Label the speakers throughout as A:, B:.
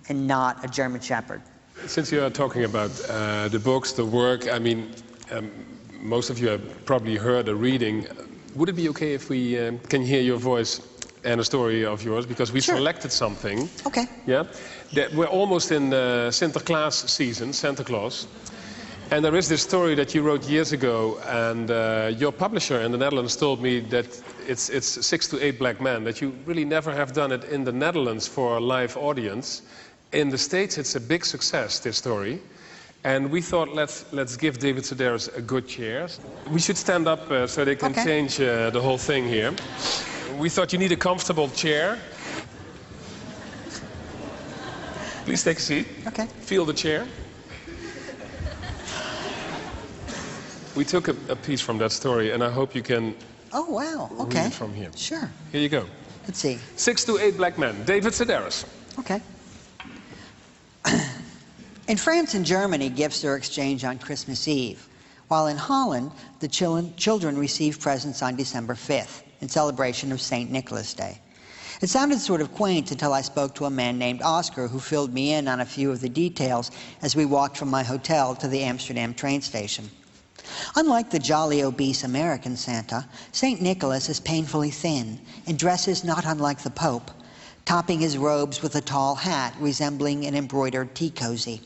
A: and not a German Shepherd.
B: Since you are talking about the books, the work, I mean, most of you have probably heard a reading. Would it be okay if we can hear your voice and a story of yours? Because we selected something.
A: Okay.
B: Yeah. We're almost in the Sinterklaas season, Santa Claus. And there is this story that you wrote years ago, and your publisher in the Netherlands told me that it's 6 to 8 black men, that you really never have done it in the Netherlands for a live audience. In the States, it's a big success, this story. And we thought, let's give David Sedaris a good chair. We should stand up so they can change the whole thing here. We thought you need a comfortable chair. Please take a seat.
A: Okay.
B: Feel the chair. We took a piece from that story, and I hope you can read it from here.
A: Sure.
B: Here you go.
A: Let's see.
B: 6 to 8 black men. David Sedaris.
A: Okay. In France and Germany, gifts are exchanged on Christmas Eve, while in Holland, the children receive presents on December 5th, in celebration of St. Nicholas Day. It sounded sort of quaint until I spoke to a man named Oscar, who filled me in on a few of the details as we walked from my hotel to the Amsterdam train station. Unlike the jolly obese American Santa, St. Nicholas is painfully thin and dresses not unlike the Pope, topping his robes with a tall hat resembling an embroidered tea cozy.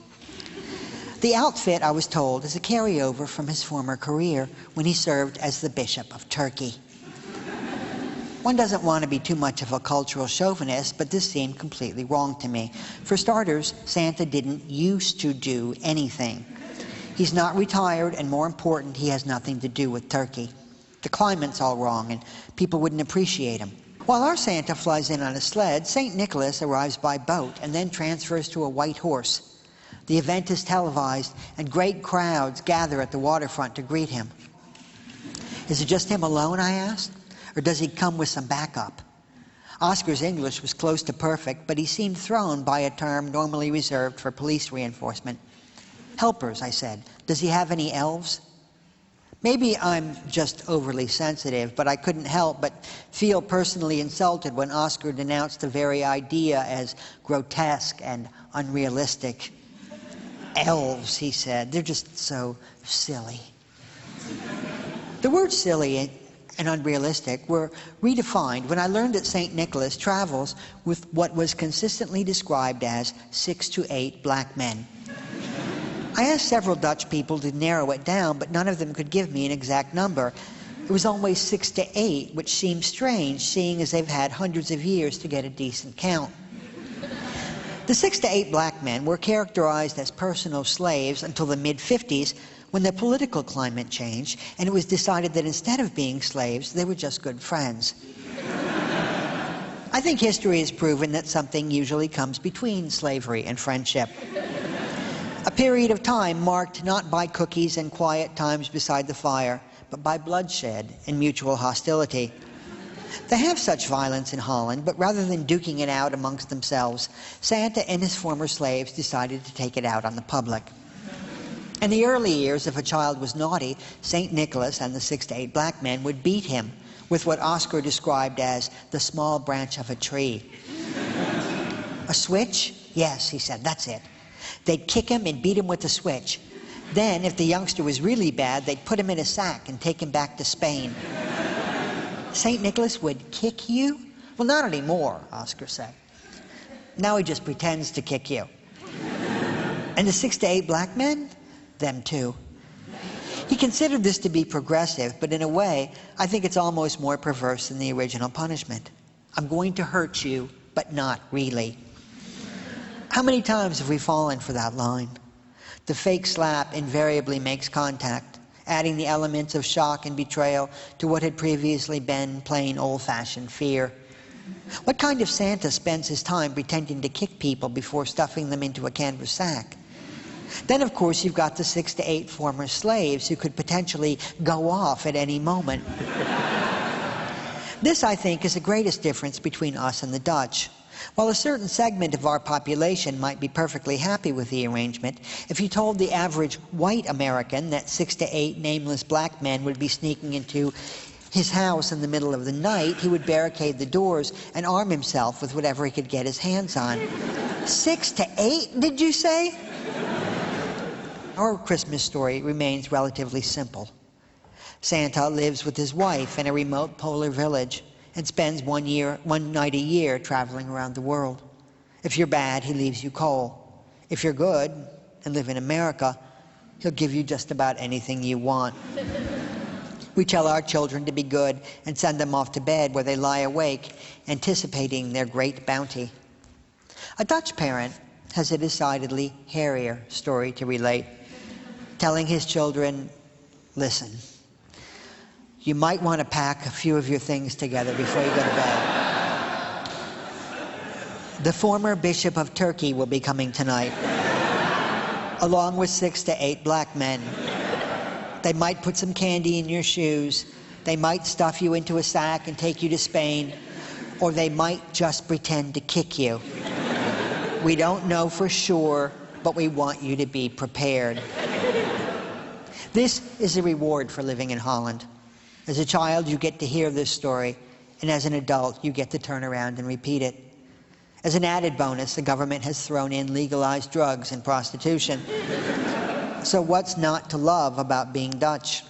A: The outfit, I was told, is a carryover from his former career when he served as the Bishop of Turkey. One doesn't want to be too much of a cultural chauvinist, but this seemed completely wrong to me. For starters, Santa didn't used to do anything. He's not retired, and more important, he has nothing to do with Turkey. The climate's all wrong, and people wouldn't appreciate him. While our Santa flies in on a sled, St. Nicholas arrives by boat and then transfers to a white horse. The event is televised, and great crowds gather at the waterfront to greet him. Is it just him alone, I asked, or does he come with some backup? Oscar's English was close to perfect, but he seemed thrown by a term normally reserved for police reinforcement. Helpers, I said. Does he have any elves? Maybe I'm just overly sensitive, but I couldn't help but feel personally insulted when Oscar denounced the very idea as grotesque and unrealistic. Elves, he said, they're just so silly. The words silly and unrealistic were redefined when I learned that St. Nicholas travels with what was consistently described as 6 to 8 black men. I asked several Dutch people to narrow it down, but none of them could give me an exact number. It was always 6 to 8, which seems strange, seeing as they've had hundreds of years to get a decent count. The 6 to 8 black men were characterized as personal slaves until the mid-50s, when the political climate changed, and it was decided that instead of being slaves, they were just good friends. I think history has proven that something usually comes between slavery and friendship. A period of time marked not by cookies and quiet times beside the fire, but by bloodshed and mutual hostility. They have such violence in Holland, but rather than duking it out amongst themselves, Santa and his former slaves decided to take it out on the public. In the early years, if a child was naughty, St. Nicholas and the 6 to 8 black men would beat him with what Oscar described as the small branch of a tree. A switch? Yes, he said, that's it. They'd kick him and beat him with the switch. Then, if the youngster was really bad, they'd put him in a sack and take him back to Spain. St. Nicholas would kick you? Well, not anymore, Oscar said. Now he just pretends to kick you. And the 6 to 8 black men? Them too. He considered this to be progressive, but in a way, I think it's almost more perverse than the original punishment. I'm going to hurt you, but not really. How many times have we fallen for that line? The fake slap invariably makes contact, adding the elements of shock and betrayal to what had previously been plain old-fashioned fear. What kind of Santa spends his time pretending to kick people before stuffing them into a canvas sack? Then, of course, you've got the 6 to 8 former slaves who could potentially go off at any moment. This, I think, is the greatest difference between us and the Dutch. While a certain segment of our population might be perfectly happy with the arrangement, if you told the average white American that 6 to 8 nameless black men would be sneaking into his house in the middle of the night, he would barricade the doors and arm himself with whatever he could get his hands on. 6 to 8, did you say? Our Christmas story remains relatively simple. Santa lives with his wife in a remote polar village and spends one night a year traveling around the world. If you're bad, he leaves you coal. If you're good and live in America, he'll give you just about anything you want. We tell our children to be good and send them off to bed where they lie awake, anticipating their great bounty. A Dutch parent has a decidedly hairier story to relate, telling his children, listen, you might want to pack a few of your things together before you go to bed. The former Bishop of Turkey will be coming tonight, along with 6 to 8 black men. They might put some candy in your shoes, they might stuff you into a sack and take you to Spain, or they might just pretend to kick you. We don't know for sure, but we want you to be prepared. This is the reward for living in Holland. As a child, you get to hear this story, and as an adult, you get to turn around and repeat it. As an added bonus, the government has thrown in legalized drugs and prostitution. So what's not to love about being Dutch?